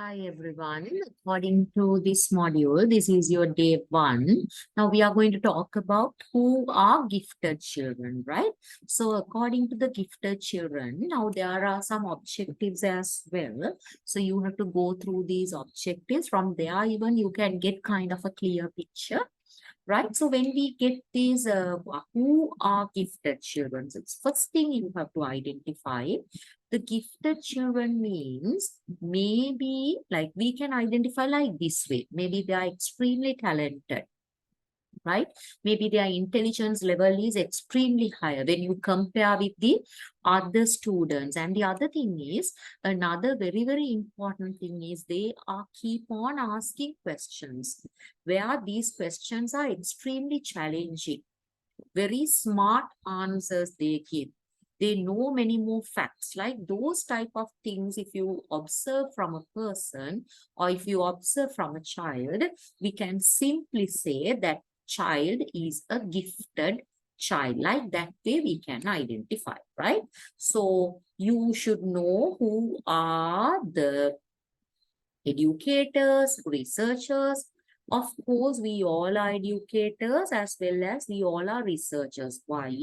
Hi everyone. According to this module, this is your day one. Now we are going to talk about who are gifted children, right? So according to the gifted children, now there are some objectives as well. So you have to go through these objectives. From there, even you can get kind of a clear picture, right? So when we get these, who are gifted children, so it's first thing you have to identify. The gifted children means maybe like we can identify like this way. Maybe they are extremely talented, right? Maybe their intelligence level is extremely higher when you compare with the other students. And the other thing is, another very, very important thing is they are keep on asking questions where these questions are extremely challenging. Very smart answers they give. They know many more facts. Like those type of things, if you observe from a person or if you observe from a child, we can simply say that child is a gifted child. Like that way we can identify, right? So you should know who are the educators, researchers. Of course, we all are educators as well as we all are researchers. Why?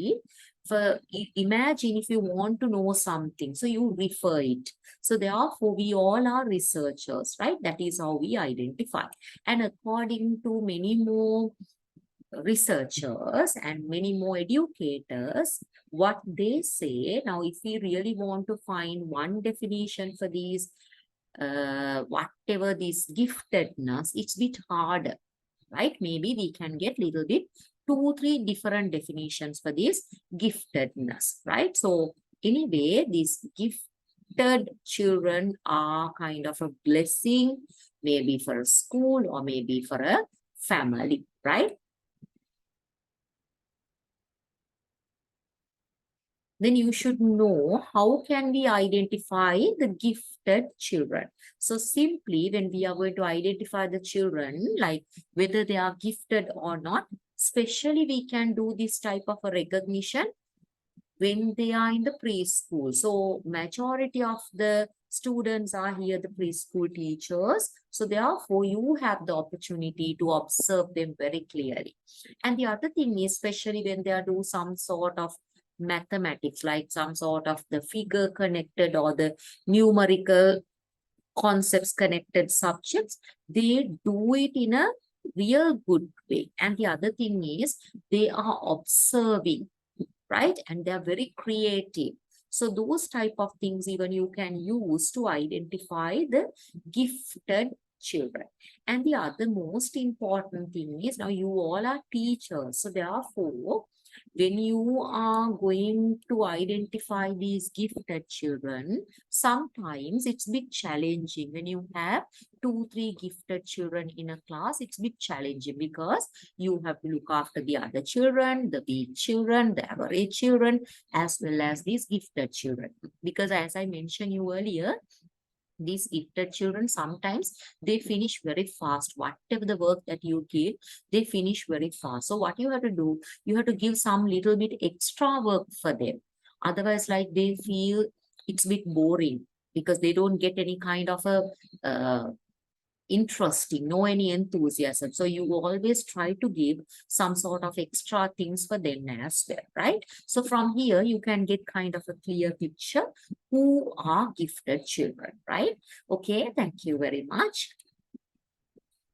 Imagine if you want to know something, so you refer it. So therefore, we all are researchers, right? That is how we identify. And according to many more researchers and many more educators, what they say, now if we really want to find one definition for these whatever this giftedness, it's a bit harder, right? Maybe we can get little bit 2-3 different definitions for this giftedness, right? So anyway, these gifted children are kind of a blessing, maybe for a school or maybe for a family, right? Then you should know how can we identify the gifted children. So simply when we are going to identify the children, like whether they are gifted or not, especially we can do this type of a recognition when they are in the preschool. So majority of the students are here, the preschool teachers. So therefore you have the opportunity to observe them very clearly. And the other thing is, especially when they are doing some sort of mathematics, like some sort of the figure connected or the numerical concepts connected subjects, they do it in a real good way. And the other thing is they are observing, right? And they're very creative. So those type of things even you can use to identify the gifted children. And the other most important thing is, now you all are teachers. So therefore, when you are going to identify these gifted children, sometimes it's a bit challenging. When you have 2-3 gifted children in a class, it's a bit challenging because you have to look after the other children, the weak children, the average children, as well as these gifted children. Because as I mentioned you earlier, these gifted children, sometimes they finish very fast. Whatever the work that you give, they finish very fast. So what you have to do, you have to give some little bit extra work for them. Otherwise, like they feel it's a bit boring because they don't get any kind of a interesting, no any enthusiasm. So you always try to give some sort of extra things for them as well, right? So from here, you can get kind of a clear picture who are gifted children, right? Okay, thank you very much.